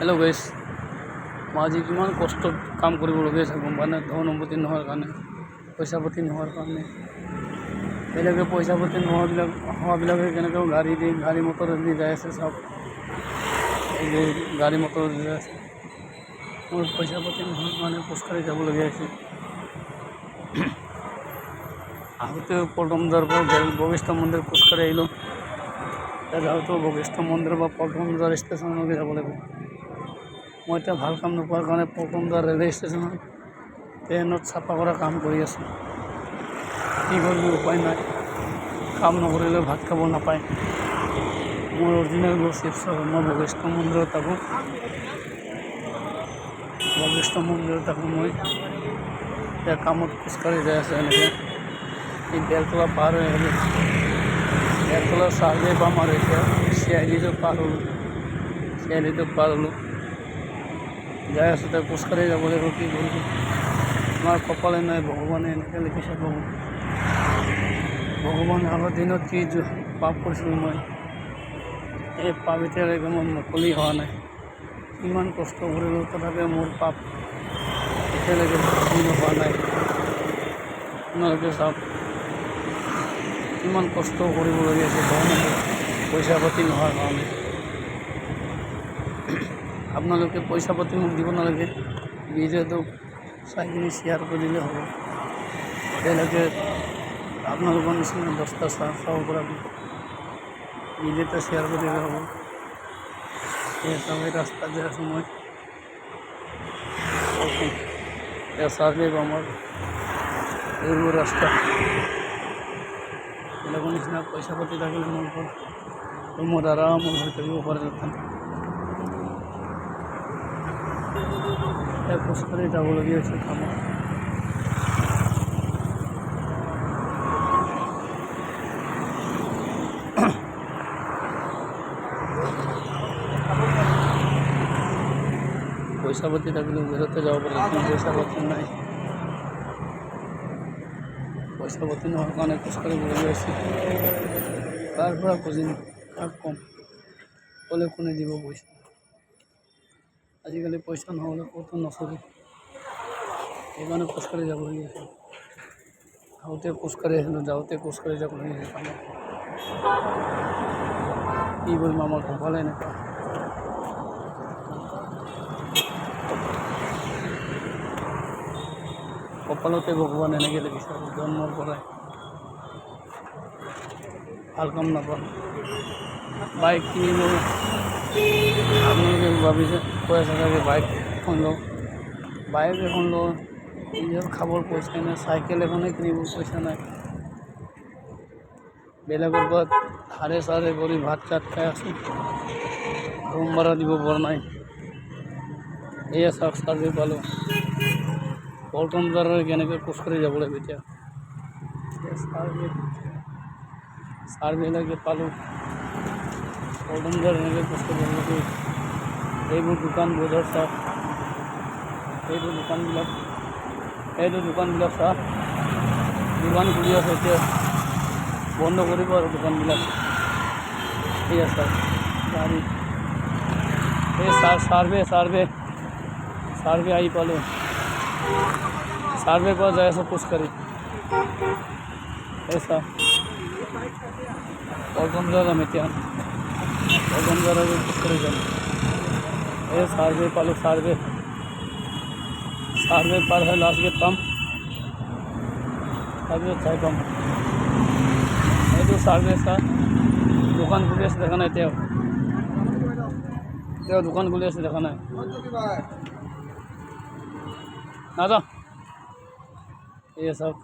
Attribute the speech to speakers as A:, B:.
A: Hello' গাইছ, মই আজি কিমান কষ্ট কাম কৰিবলগীয়া আছে গম পানে। ধন সম্পত্তি নোহোৱাৰ কাৰণে, পইচা পাতি নোহোৱাৰ কাৰণে। বেলেগে পইচা পাতি হোৱাবিলাকে কেনেকৈ গাড়ী মটৰ দি যাই আছে। চব এইবোৰ গাড়ী মটৰ দি যাই আছে। মোৰ পইচা পাতি নোহোৱাৰ কাৰণে খোজকাঢ়ি যাবলগীয়া হৈছে। আহোঁতে পল্টন বজাৰৰ পৰা বশিষ্ঠ মন্দিৰ খোজকাঢ়ি আহিলোঁ। যাওঁতেও বশিষ্ঠ মন্দিৰৰ পৰা পল্টন বজাৰ ষ্টেচনলৈকে যাব লাগিব। মই এতিয়া ভাল কাম নোপোৱাৰ কাৰণে পল্টন বজাৰ ৰেলৱে ষ্টেচনত ট্ৰেইনত চাফা কৰা কাম কৰি আছোঁ। কি কৰিবি উপায় নাই, কাম নকৰিলে ভাত খাব নাপায়। মোৰ অৰিজিনেল ঘৰ শিৱসাগৰ। মই বশিষ্ঠ মন্দিৰত থাকোঁ। মই এতিয়া কামত খোজকাঢ়ি যাই আছোঁ। এনেকৈ এই বেলতলা পাৰ হৈ আহিলোঁ। বেলতলা চাৰ্ভে পাম আৰু এতিয়া CID পাৰ হ'লোঁ। যাই আছোঁ, তাক খোজকাঢ়ি যাব লাগিব। কি কৰিব, আমাৰ কপালে নাই। ভগৱানে এনেকৈ লিখিছে। ভগৱানে আগৰ দিনত কি পাপ কৰিছিলোঁ মই, এই পাপ এতিয়ালৈকে মই মুকলি হোৱা নাই। ইমান কষ্ট কৰিলোঁ, তথাপিও মোৰ পাপ এতিয়ালৈকে মুকলি হোৱা নাই। আপোনালোকে চাওক, ইমান কষ্ট কৰিবলগীয়া আছে পইচা পাতি নোহোৱাৰ কাৰণে। আপোনালোকে পইচা পাতি মোক দিব নালাগে, ভিডিঅ'টো চাই কিনি শ্বেয়াৰ কৰি দিলে হ'ব। বেলেগে আপোনালোকৰ নিচিনা 10টা চাব পৰা ভিডিঅ'টো শ্বেয়াৰ কৰি দিলে হ'ব। এই ৰাস্তাত যাই আছোঁ মই। চাৰ্ভে আমাৰ এইবোৰ ৰাস্তা বেলেগৰ নিচিনা পইচা পাতি থাকিলে মোৰ ৰুমত আৰামত হৈ থাকিব পাৰিলেহেঁতেন। খোজকাঢ়ি যাবলগীয়া হৈছে কামত। পইচা পাতি থাকিলে ঘৰতে যাব পাৰে, কিন্তু পইচা পাতি নাই। পইচা পাতি নোহোৱাৰ কাৰণে খোজকাঢ়িবলগীয়া হৈছে। কাৰ পৰা খুজিম, কাক ক'ম, ক'লে কোনে দিব পইচা। আজিকালি পইচা নহ'লে ক'তো নচলে। সেইকাৰণে খোজকাঢ়ি যাবলগীয়া হৈছে। আহোঁতে খোজকাঢ়ি আহিলোঁ, যাওঁতে খোজকাঢ়ি যাবলগীয়া হৈছে। কি কৰিম, আমাৰ কপালে এনেকুৱা। কপালতে ভগৱান এনেকৈ লিখিছে। জন্মৰ পৰাই ভাল কাম নাপাওঁ। বাইক কিনিব আপোনালোকে ভাবিছে, কৈ আছে চাগে বাইক এখন লওঁ। বাইক এখন লওঁ, নিজৰ খাবৰ পইচা নাই। চাইকেল এখনে কিনিব পইচা নাই। বেলেগৰ পৰা ধাৰে চাৰে কৰি ভাত চাত খাই আছোঁ। ৰুম ভাড়া দিব পৰা নাই। এয়া চাওক, চাৰ্ভে পালোঁ। পল্টন বজাৰৰ কেনেকৈ খোজকাঢ়ি যাব লাগিব এতিয়া। চাৰ্ভেলৈকে পালোঁ। পল্টন বজাৰ এনেকৈ খোজকাঢ়ি যাব লাগিব। এইবোৰ দোকান বজাৰ চাওক, এইটো দোকানবিলাক চাওক, দোকান খুলি আছে। এতিয়া বন্ধ কৰিব আৰু দোকানবিলাক। এয়া চাওক গাড়ী, এই চাৰ্ভে আহি পালোঁ। চাৰ্ভে পৰা যাই আছোঁ খোজকাঢ়ি। এই চাওক, পল্টন বজাৰ যাম এতিয়া। পল্টন বজাৰ খোজকাঢ়ি যাম। এই চাৰ্ভে পালোঁ। চাৰ্ভে পাৰ হৈ লাষ্ট গেট পাম। তাৰপিছত চাই পাম। এইটো চাৰ্ভে চাওক, দোকান খুলি আছে দেখা নাই। তেওঁ দোকান খুলি আছে দেখা নাই। নাযাওঁ। এই চাওক।